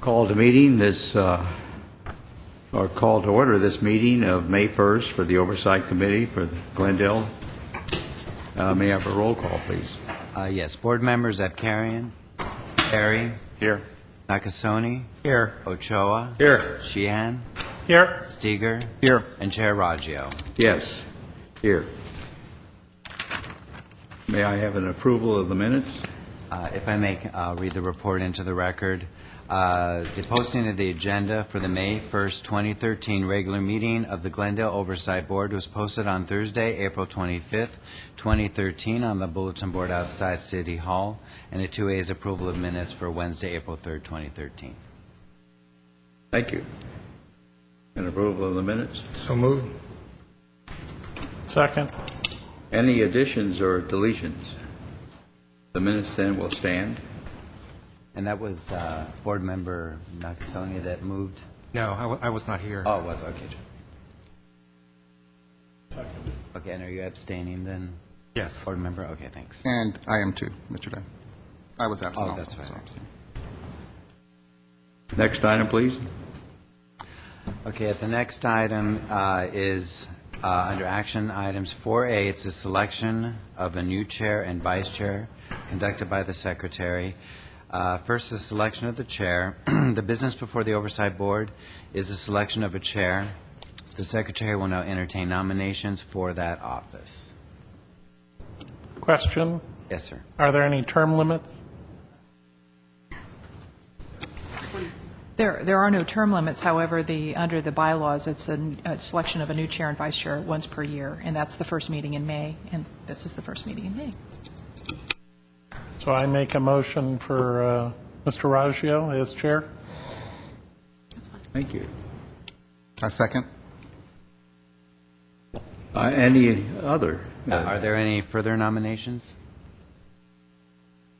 Call to meeting this, or call to order this meeting of May 1st for the Oversight Committee for Glendale. May I have a roll call, please? Yes. Board members Abkarian. Perry. Here. Nakasone. Here. Ochoa. Here. Sheehan. Here. Steger. Here. And Chair Raggio. Yes. Here. May I have an approval of the minutes? If I may read the report into the record. The posting of the agenda for the May 1st, 2013 regular meeting of the Glendale Oversight Board was posted on Thursday, April 25th, 2013 on the bulletin board outside City Hall, and a 2A's approval of minutes for Wednesday, April 3rd, 2013. Thank you. An approval of the minutes? So moved. Second. Any additions or deletions? The minutes then will stand. And that was Board Member Nakasone that moved? No, I was not here. Oh, it was. Okay. Okay, and are you abstaining then? Yes. Board Member? Okay, thanks. And I am too, Mr. Day. I was absent Oh, also. that's right. so I'm abstaining. Next item, please. Okay, the next item is under action items 4A. It's a selection of a new chair and vice chair conducted by the Secretary. First, the selection of the chair. The business before the Oversight Board is the selection of a chair. The Secretary will now entertain nominations for that office. Question. Yes, sir. Are there any term limits? There are no term limits. However, under the bylaws, it's a selection of a new chair and vice chair once per year, and that's the first meeting in May, and this is the first meeting in May. So I make a motion for Mr. Raggio as chair. Thank you. I second. Any other? Are there any further nominations?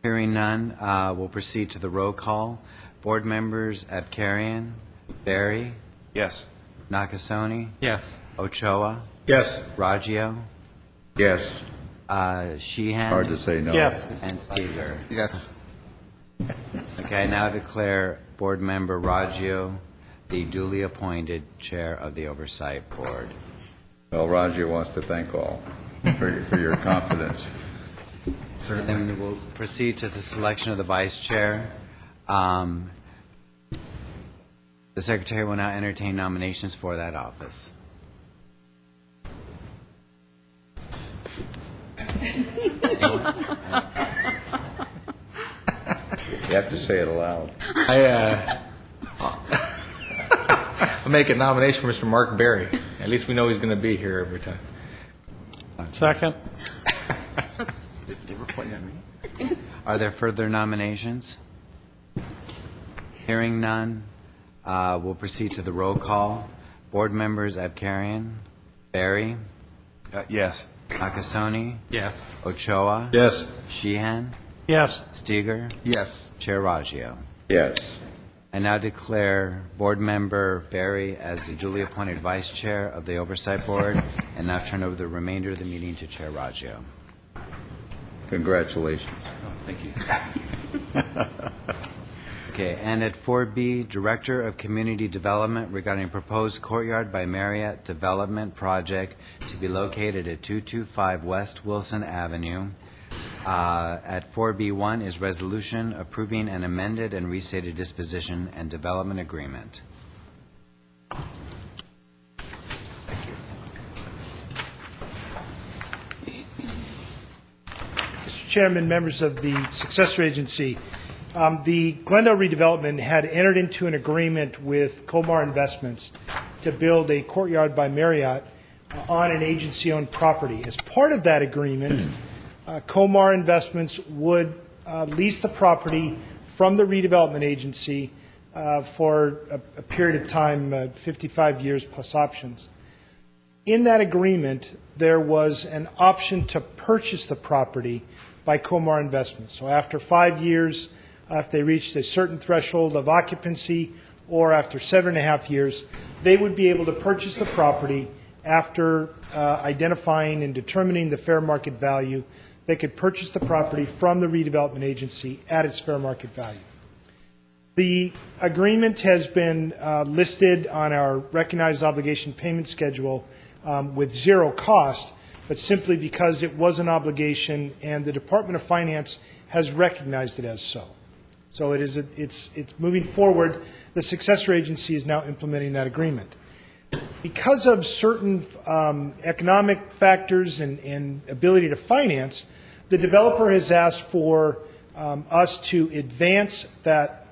Hearing none, we'll proceed to the roll call. Board members Abkarian, Berry, Yes. Nakasone, Yes. Ochoa, Yes. Raggio, Yes. Sheehan, Hard to say no. Yes. and Steger. Yes. Okay, I now declare Board Member Raggio the duly appointed Chair of the Oversight Board. Well, Roger wants to thank all for your confidence. And then we'll proceed to the selection of the Vice Chair. The Secretary will now entertain nominations for that office. Anyone? You have to say it aloud. I make a nomination for Mr. Mark Berry. At least we know he's going to be here every time. Second. Are there further nominations? Hearing none, we'll proceed to the roll call. Board members Abkarian, Berry, Yes. Nakasone, Yes. Ochoa, Yes. Sheehan, Yes. Steger, Yes. Chair Raggio. Yes. I now declare Board Member Berry as the duly appointed Vice Chair of the Oversight Board, and now turn over the remainder of the meeting to Chair Raggio. Congratulations. Thank you. Okay, and at 4B, Director of Community Development regarding proposed Courtyard by Marriott development project to be located at 225 West Wilson Avenue. At 4B1 is resolution approving an amended and restated disposition and development agreement. Mr. Chairman, members of the Successor Agency, the Glendale redevelopment had entered into an agreement with Comar Investments to build a Courtyard by Marriott on an agency-owned property. As part of that agreement, Comar Investments would lease the property from the redevelopment agency for a period of time, 55 years plus options. In that agreement, there was an option to purchase the property by Comar Investments. So after 5 years, if they reached a certain threshold of occupancy, or after 7.5 years, they would be able to purchase the property after identifying and determining the fair market value. They could purchase the property from the redevelopment agency at its fair market value. The agreement has been listed on our recognized obligation payment schedule with zero cost, but simply because it was an obligation and the Department of Finance has recognized it as so. So it's moving forward. The successor agency is now implementing that agreement. Because of certain economic factors and ability to finance, the developer has asked for us to advance that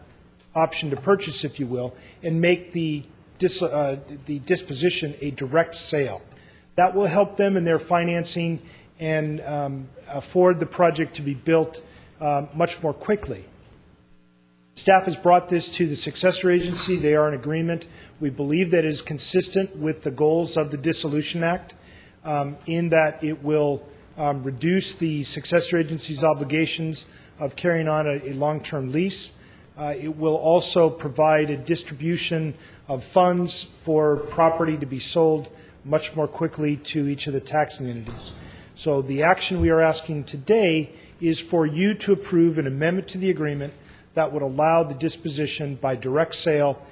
option to purchase, if you will, and make the disposition a direct sale. That will help them in their financing and afford the project to be built much more quickly. Staff has brought this to the successor agency. They are in agreement. We believe that it is consistent with the goals of the Dissolution Act in that it will reduce the successor agency's obligations of carrying on a long-term lease. It will also provide a distribution of funds for property to be sold much more quickly to each of the taxing entities. So the action we are asking today is for you to approve an amendment to the agreement that would allow the disposition by direct sale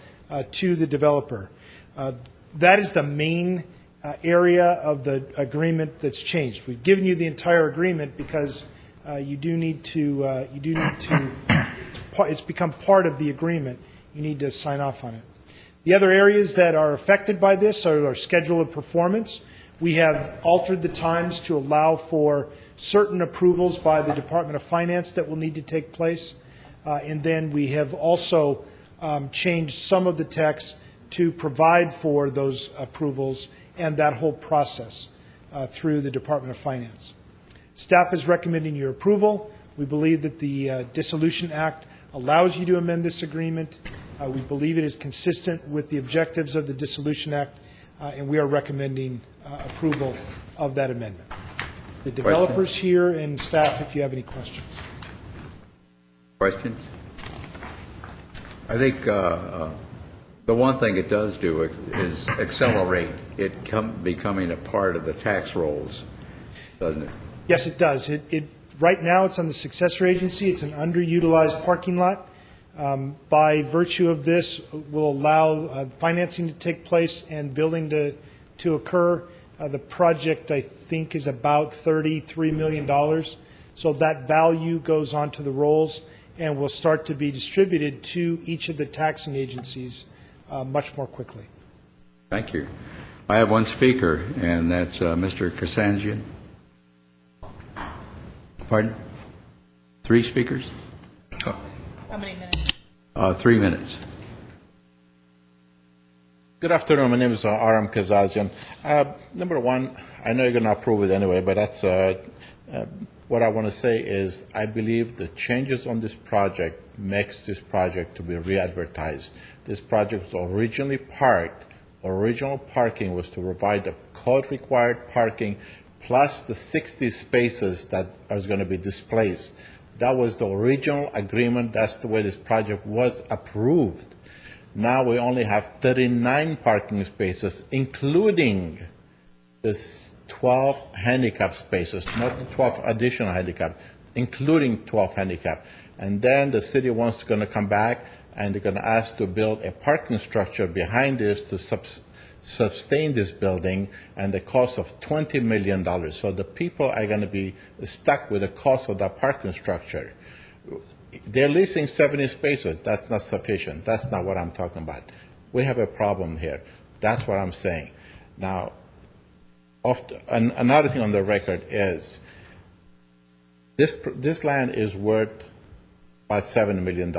to the developer. That is the main area of the agreement that's changed. We've given you the entire agreement because you do need to it's become part of the agreement. You need to sign off on it. The other areas that are affected by this are our schedule of performance. We have altered the times to allow for certain approvals by the Department of Finance that will need to take place. And then we have also changed some of the text to provide for those approvals and that whole process through the Department of Finance. Staff is recommending your approval. We believe that the Dissolution Act allows you to amend this agreement. We believe it is consistent with the objectives of the Dissolution Act, and we are recommending approval of that amendment. The developers here and staff, if you have any questions. Questions? I think the one thing it does do is accelerate it becoming a part of the tax rolls, doesn't it? Yes, it does. Right now, it's on the successor agency. It's an underutilized parking lot. By virtue of this, will allow financing to take place and building to occur. The project, I think, is about $33 million. So that value goes onto the rolls and will start to be distributed to each of the taxing agencies much more quickly. Thank you. I have one speaker, and that's Mr. Kasanjian. Pardon? 3 speakers? How many minutes? 3 minutes. Good afternoon. My name is Aram Kazazian. Number one, I know you're going to approve it anyway, but that's what I want to say is I believe the changes on this project makes this project to be re-advertised. This project was originally parked. Original parking was to provide the code-required parking plus the 60 spaces that are going to be displaced. That was the original agreement. That's the way this project was approved. Now we only have 39 parking spaces, including the 12 handicap spaces, not the 12 additional handicap, including 12 handicap. And then the city wants going to come back and they're going to ask to build a parking structure behind this to sustain this building, and the cost of $20 million. So the people are going to be stuck with the cost of that parking structure. They're leasing 70 spaces. That's not sufficient. That's not what I'm talking about. We have a problem here. That's what I'm saying. Now, another thing on the record is this land is worth about $7 million.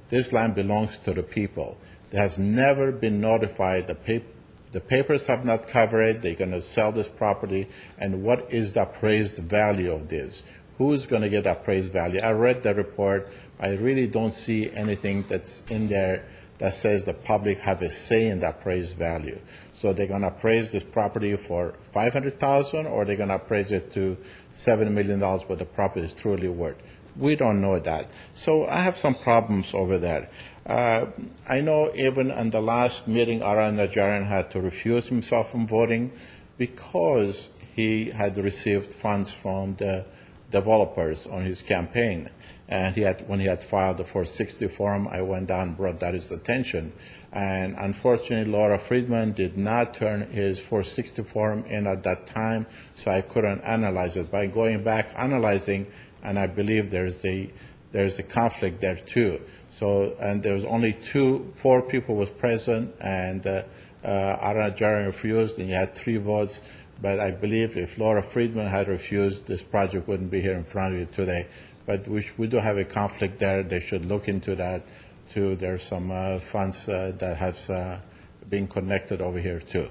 This land belongs to the people. It has never been notified. The papers have not covered it. They're going to sell this property. And what is the appraised value of this? Who's going to get appraised value? I read the report. I really don't see anything that's in there that says the public have a say in the appraised value. So they're going to appraise this property for $500,000, or they're going to appraise it to $7 million what the property is truly worth. We don't know that. So I have some problems over there. I know even in the last meeting, Aran Najarian had to recuse himself from voting because he had received funds from the developers on his campaign. And when he had filed the 460 form, I went down and brought that to his attention. And unfortunately, Laura Friedman did not turn his 460 form in at that time, so I couldn't analyze it. By going back, analyzing, and I believe there's a conflict there too. So, and there was only 4 people was present, and Ara Jaren refused, and you had 3 votes. But I believe if Laura Friedman had refused, this project wouldn't be here in front of you today. But we do have a conflict there. They should look into that too. There's some funds that have been connected over here too.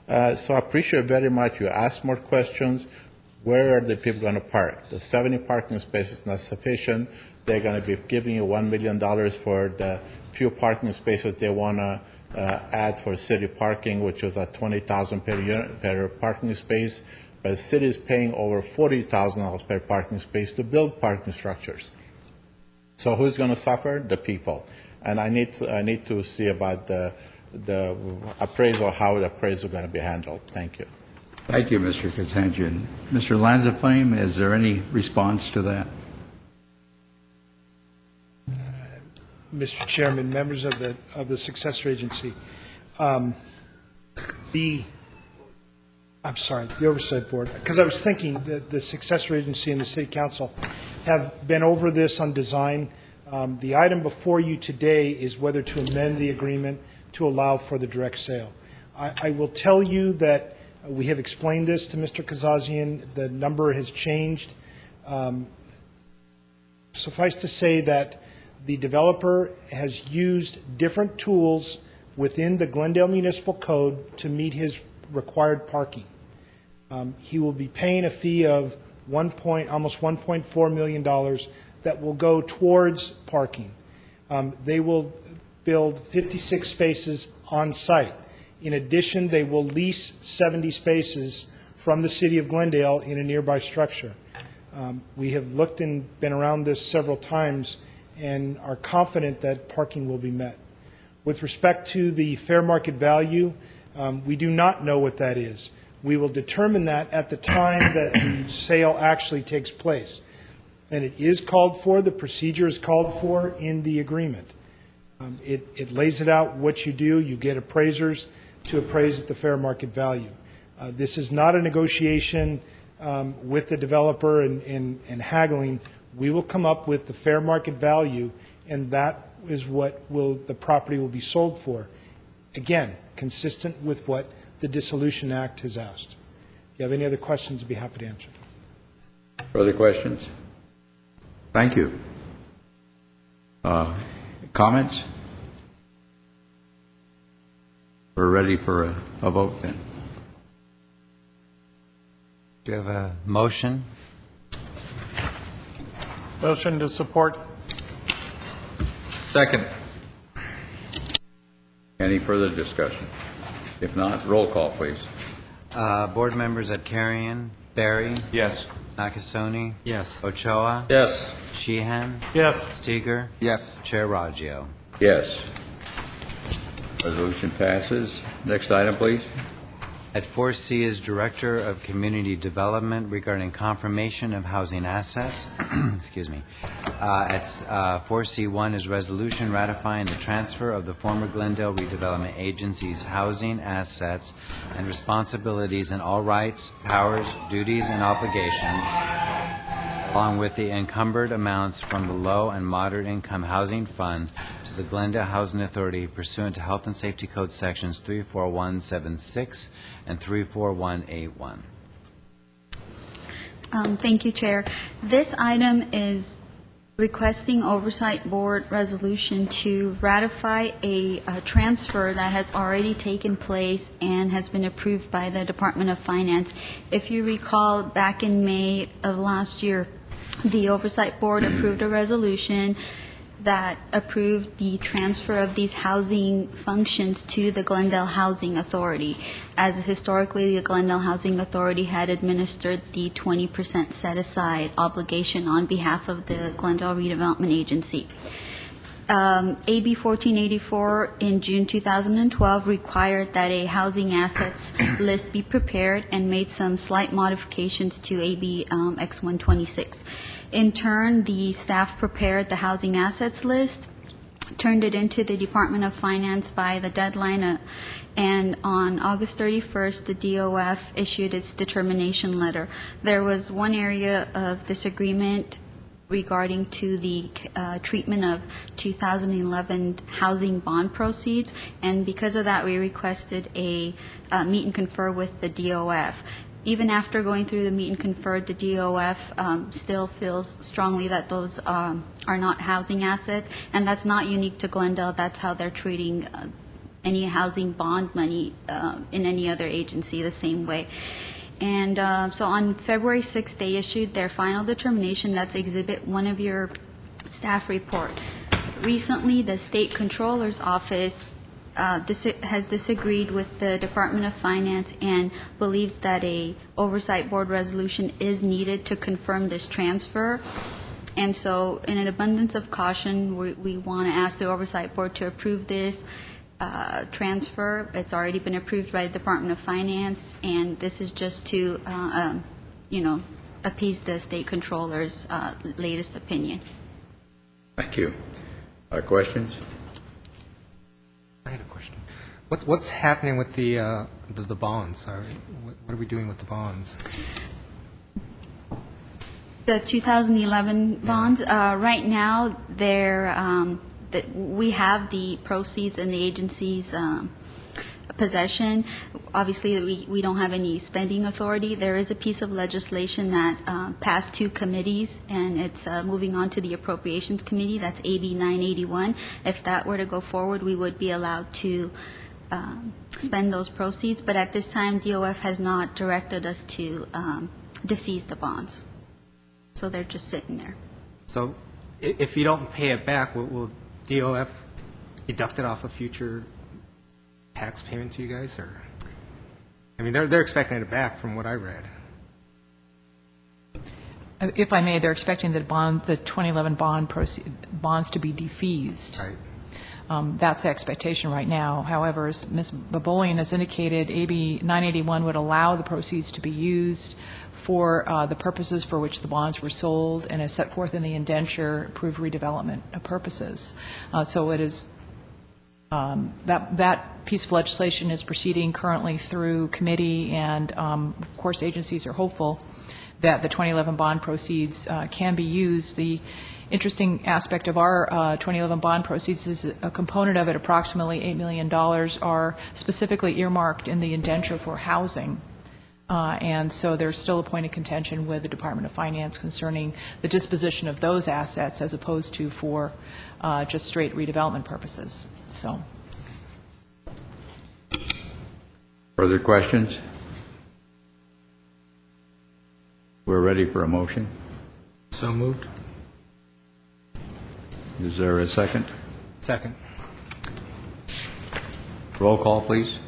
So I appreciate very much you asked more questions. Where are the people going to park? The 70 parking spaces is not sufficient. They're going to be giving you $1 million for the few parking spaces they want to add for city parking, which is at $20,000 per unit per parking space. But the city is paying over $40,000 per parking space to build parking structures. So who's going to suffer? The people. And I need to see about the appraisal, how the appraisal is going to be handled. Thank you. Thank you, Mr. Kazanjian. Mr. Lanzafame, is there any response to that? Mr. Chairman, members of the Successor Agency, the Oversight Board, because I was thinking that the Successor Agency and the City Council have been over this on design. The item before you today is whether to amend the agreement to allow for the direct sale. I will tell you that we have explained this to Mr. Kazazian. The number has changed. Suffice to say that the developer has used different tools within the Glendale Municipal Code to meet his required parking. He will be paying a fee of almost $1.4 million that will go towards parking. They will build 56 spaces on site. In addition, they will lease 70 spaces from the City of Glendale in a nearby structure. We have looked and been around this several times and are confident that parking will be met. With respect to the fair market value, we do not know what that is. We will determine that at the time that the sale actually takes place. And it is called for, the procedure is called for in the agreement. It lays it out what you do. You get appraisers to appraise at the fair market value. This is not a negotiation with the developer and haggling. We will come up with the fair market value, and that is what the property will be sold for. Again, consistent with what the Dissolution Act has asked. If you have any other questions, I'd be happy to answer. Further questions? Thank you. Comments? We're ready for a vote then. Do you have a motion? Motion to support. Second. Any further discussion? If not, roll call, please. Board members Abkarian, Barry, Yes. Nakasone, Yes. Ochoa, Yes. Sheehan, Yes. Steger, Yes. Chair Raggio. Yes. Resolution passes. Next item, please. At 4C is Director of Community Development regarding confirmation of housing assets. Excuse me. At 4C1 is resolution ratifying the transfer of the former Glendale Redevelopment Agency's housing assets and responsibilities and all rights, powers, duties, and obligations, along with the encumbered amounts from the Low and Moderate Income Housing Fund to the Glendale Housing Authority pursuant to Health and Safety Code Sections 34176 and 34181. Thank you, Chair. This item is requesting Oversight Board resolution to ratify a transfer that has already taken place and has been approved by the Department of Finance. If you recall, back in May of last year, the Oversight Board approved a resolution that approved the transfer of these housing functions to the Glendale Housing Authority, as historically the Glendale Housing Authority had administered the 20% set-aside obligation on behalf of the Glendale Redevelopment Agency. AB 1484 in June 2012 required that a housing assets list be prepared and made some slight modifications to AB X 126. In turn, the staff prepared the housing assets list, turned it into the Department of Finance by the deadline, and on August 31st, the DOF issued its determination letter. There was one area of disagreement regarding to the treatment of 2011 housing bond proceeds, and because of that, we requested a meet and confer with the DOF. Even after going through the meet and confer, the DOF still feels strongly that those are not housing assets, and that's not unique to Glendale. That's how they're treating any housing bond money in any other agency the same way. And so on February 6th, they issued their final determination. That's Exhibit 1 of your staff report. Recently, the State Controller's Office has disagreed with the Department of Finance and believes that a Oversight Board resolution is needed to confirm this transfer. And so in an abundance of caution, we want to ask the Oversight Board to approve this transfer. It's already been approved by the Department of Finance, and this is just to, appease the State Controller's latest opinion. Thank you. Other questions? I had a question. What's happening with the bonds? What are we doing with the bonds? The 2011 bonds, right now, we have the proceeds in the agency's possession. Obviously, we don't have any spending authority. There is a piece of legislation that passed 2 committees, and it's moving on to the Appropriations Committee. That's AB 981. If that were to go forward, we would be allowed to spend those proceeds. But at this time, DOF has not directed us to defease the bonds. So they're just sitting there. So if you don't pay it back, will DOF deduct it off a future tax payment to you guys? Or, I mean, they're expecting it back from what I read. If I may, they're expecting the 2011 bonds to be defeased. Right. That's the expectation right now. However, as Ms. Babolian has indicated, AB 981 would allow the proceeds to be used for the purposes for which the bonds were sold and as set forth in the indenture, approved redevelopment purposes. So it is that piece of legislation is proceeding currently through committee, and of course agencies are hopeful that the 2011 bond proceeds can be used. The interesting aspect of our 2011 bond proceeds is a component of it, approximately $8 million, are specifically earmarked in the indenture for housing. And so there's still a point of contention with the Department of Finance concerning the disposition of those assets as opposed to for just straight redevelopment purposes. So. Further questions? We're ready for a motion. So moved. Is there a second? Second. Roll call, please.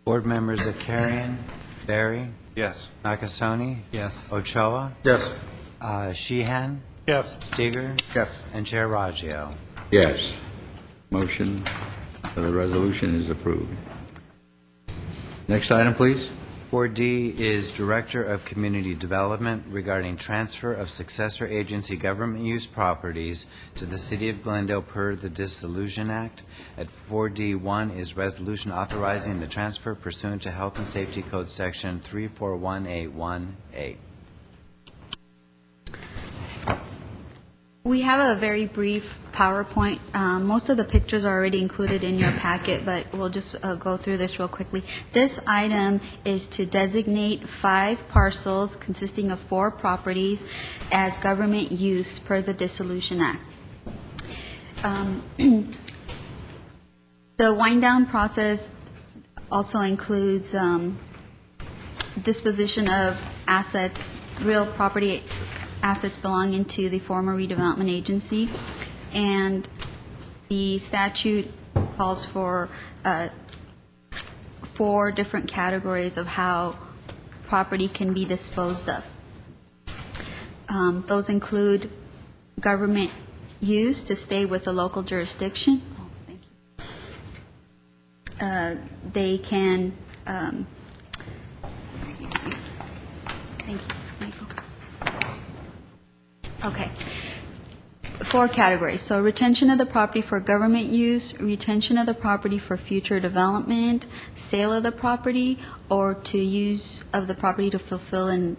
Board members Zakarian, Berry, Yes. Nakasone, Yes. Ochoa, Yes. Sheehan, Yes. Steger, Yes. and Chair Raggio. Yes. Motion for the resolution is approved. Next item, please. 4D is Director of Community Development regarding transfer of successor agency government use properties to the City of Glendale per the Dissolution Act. At 4D1 is resolution authorizing the transfer pursuant to Health and Safety Code Section 34181A. We have a very brief PowerPoint. Most of the pictures are already included in your packet, but we'll just go through this real quickly. This item is to designate 5 parcels consisting of 4 properties as government use per the Dissolution Act. The wind-down process also includes disposition of assets, real property assets belonging to the former redevelopment agency, and the statute calls for 4 different categories of how property can be disposed of. Those include government use to stay with the local jurisdiction. Oh, thank you. They can, excuse me. Thank you, Michael. Okay. 4 categories. So retention of the property for government use, retention of the property for future development, sale of the property, or to use of the property to fulfill an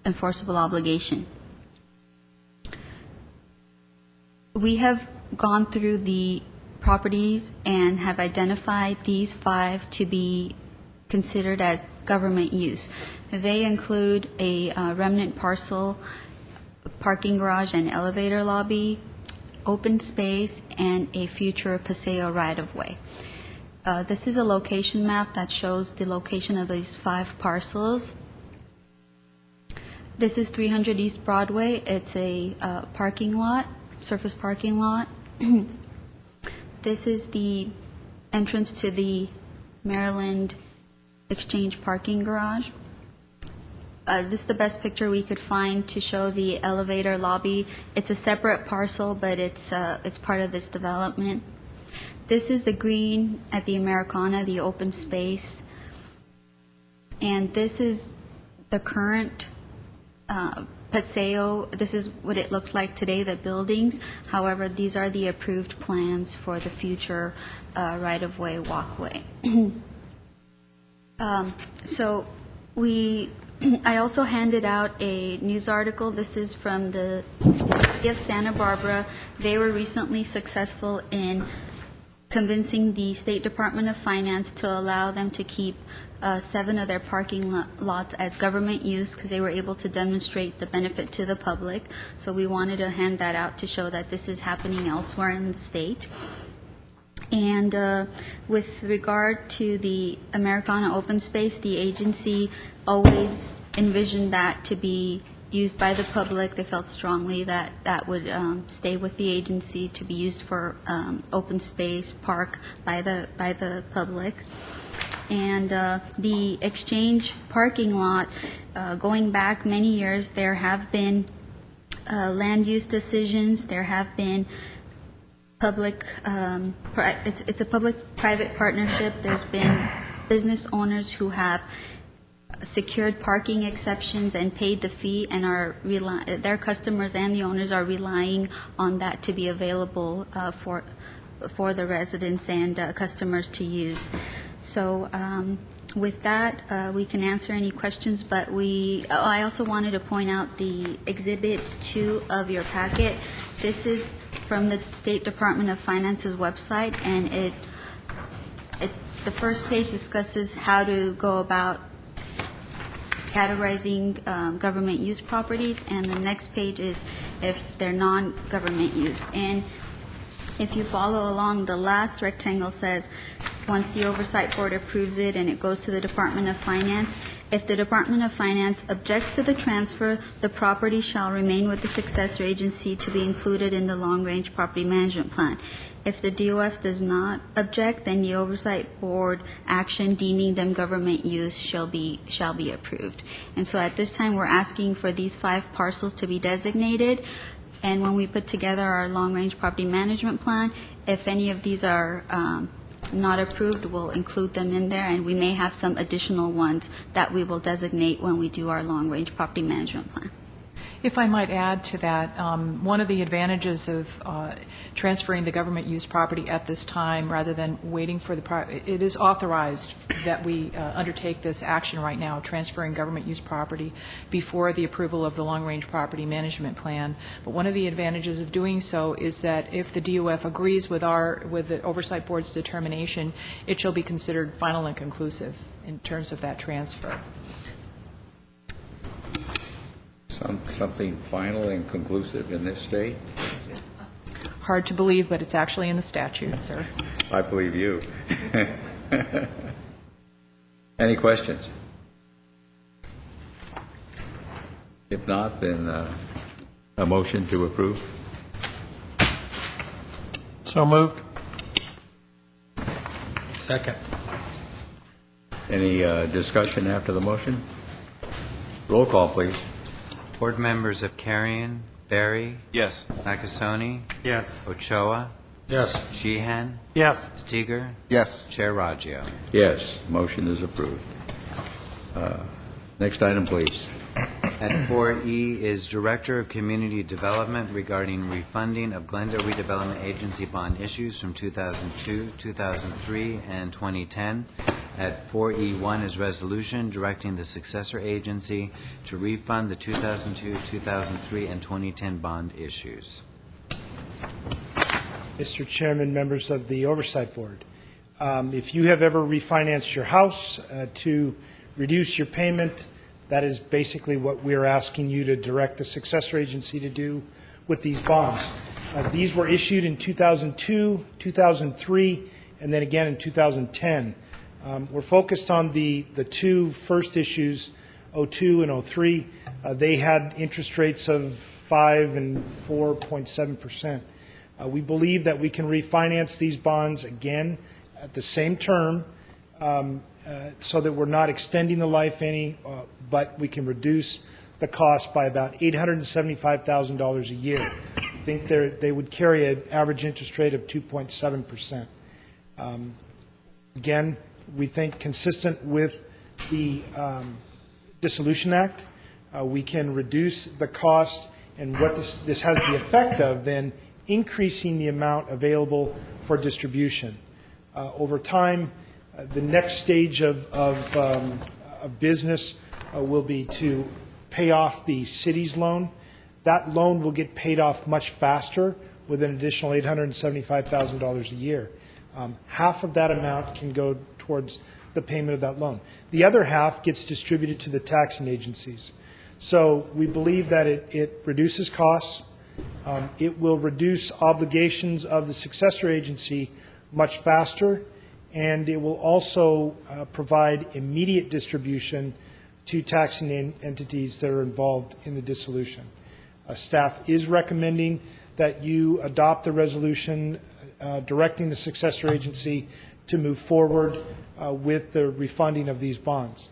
enforceable obligation. We have gone through the properties and have identified these 5 to be considered as government use. They include a remnant parcel, parking garage and elevator lobby, open space, and a future Paseo right-of-way. This is a location map that shows the location of these 5 parcels. This is 300 East Broadway. It's a parking lot, surface parking lot. This is the entrance to the Maryland Exchange parking garage. This is the best picture we could find to show the elevator lobby. It's a separate parcel, but it's part of this development. This is the green at the Americana, the open space. And this is the current Paseo. This is what it looks like today, the buildings. However, these are the approved plans for the future right-of-way walkway. I also handed out a news article. This is from the city of Santa Barbara. They were recently successful in convincing the State Department of Finance to allow them to keep 7 of their parking lots as government use because they were able to demonstrate the benefit to the public. So we wanted to hand that out to show that this is happening elsewhere in the state. And with regard to the Americana open space, the agency always envisioned that to be used by the public. They felt strongly that that would stay with the agency to be used for open space, park by the public. And the Exchange parking lot, going back many years, there have been land use decisions. There have been public, it's a public-private partnership. There's been business owners who have secured parking exceptions and paid the fee, and their customers and the owners are relying on that to be available for the residents and customers to use. So with that, we can answer any questions, but I also wanted to point out the Exhibit 2 of your packet. This is from the State Department of Finance's website, and the first page discusses how to go about categorizing government use properties, and the next page is if they're non-government use. And if you follow along, the last rectangle says, once the Oversight Board approves it and it goes to the Department of Finance, if the Department of Finance objects to the transfer, the property shall remain with the Successor Agency to be included in the Long-Range Property Management Plan. If the DOF does not object, then the Oversight Board action deeming them government use shall be approved. And so at this time, we're asking for these 5 parcels to be designated. And when we put together our Long-Range Property Management Plan, if any of these are not approved, we'll include them in there, and we may have some additional ones that we will designate when we do our Long-Range Property Management Plan. If I might add to that, one of the advantages of transferring the government use property at this time rather than waiting for it is authorized that we undertake this action right now, transferring government use property before the approval of the long-range property management plan. But one of the advantages of doing so is that if the DOF agrees with the Oversight Board's determination, it shall be considered final and conclusive in terms of that transfer. Something final and conclusive in this state? Hard to believe, but it's actually in the statute, sir. I believe you. Any questions? If not, then a motion to approve. So moved. Second. Any discussion after the motion? Roll call, please. Board members of Carrion, Barry? Yes. Nakasone? Yes. Ochoa? Yes. Sheehan? Yes. Steger? Yes. Chair Raggio. Yes, motion is approved. Next item, please. At 4E is Director of Community Development regarding refunding of Glendale Redevelopment Agency bond issues from 2002, 2003, and 2010. At 4E1 is resolution directing the Successor Agency to refund the 2002, 2003, and 2010 bond issues. Mr. Chairman, members of the Oversight Board, if you have ever refinanced your house to reduce your payment, that is basically what we are asking you to direct the Successor Agency to do with these bonds. These were issued in 2002, 2003, and then again in 2010. We're focused on the two first issues, 02 and 03. They had interest rates of 5 and 4.7%. We believe that we can refinance these bonds again at the same term so that we're not extending the life any, but we can reduce the cost by about $875,000 a year. I think they would carry an average interest rate of 2.7%. Again, we think consistent with the Dissolution Act, we can reduce the cost, and what this has the effect of then increasing the amount available for distribution. Over time, the next stage of business will be to pay off the city's loan. That loan will get paid off much faster with an additional $875,000 a year. Half of that amount can go towards the payment of that loan. The other half gets distributed to the taxing agencies. So we believe that it reduces costs. It will reduce obligations of the Successor Agency much faster, and it will also provide immediate distribution to taxing entities that are involved in the dissolution. Staff is recommending that you adopt the resolution directing the Successor Agency to move forward with the refunding of these bonds.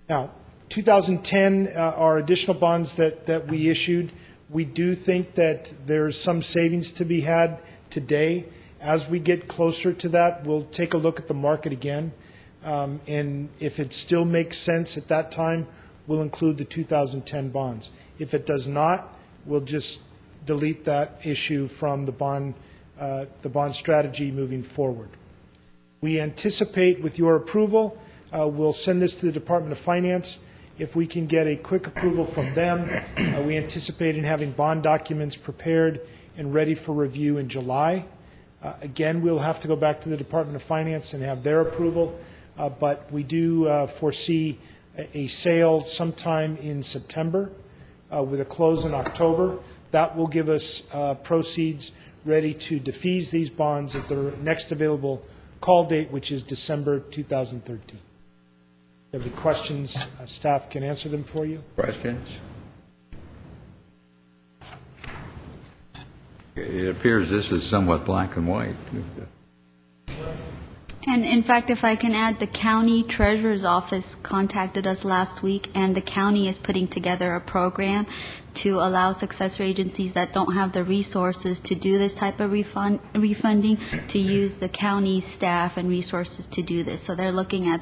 Now, 2010 are additional bonds that we issued. We do think that there's some savings to be had today. As we get closer to that, we'll take a look at the market again. And if it still makes sense at that time, we'll include the 2010 bonds. If it does not, we'll just delete that issue from the bond strategy moving forward. We anticipate, with your approval, we'll send this to the Department of Finance. If we can get a quick approval from them, we anticipate in having bond documents prepared and ready for review in July. Again, we'll have to go back to the Department of Finance and have their approval, but we do foresee a sale sometime in September with a close in October. That will give us proceeds ready to defease these bonds at their next available call date, which is December 2013. If you have any questions, staff can answer them for you. Questions? It appears this is somewhat black and white. And in fact, if I can add, the county treasurer's office contacted us last week, and the county is putting together a program to allow successor agencies that don't have the resources to do this type of refunding to use the county staff and resources to do this. So they're looking at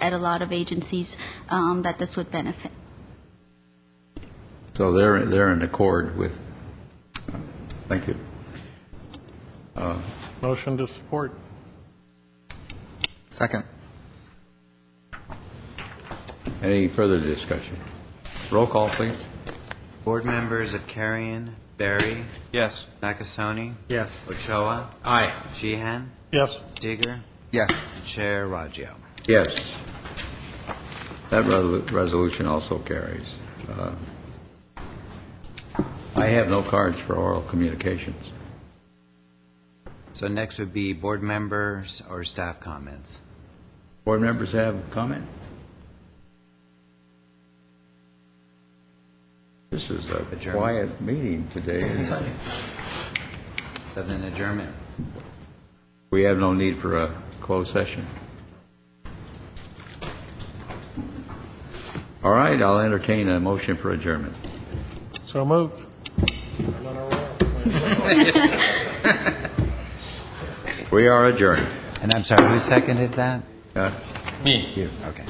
a lot of agencies that this would benefit. So they're in accord with. Thank you. Motion to support. Second. Any further discussion? Roll call, please. Board members of Carrion, Barry, Yes. Nakasone, Yes. Ochoa, Aye. Sheehan, Yes. Steger, Yes. Chair Raggio. Yes. That resolution also carries. I have no cards for oral communications. So next would be board members or staff comments. Board members have comment? This is a Adjournment. quiet meeting today. So then adjournment. We have no need for a closed session. All right, I'll entertain a motion for adjournment. So moved. We are adjourned. And I'm sorry, who seconded that? Uh, You, okay.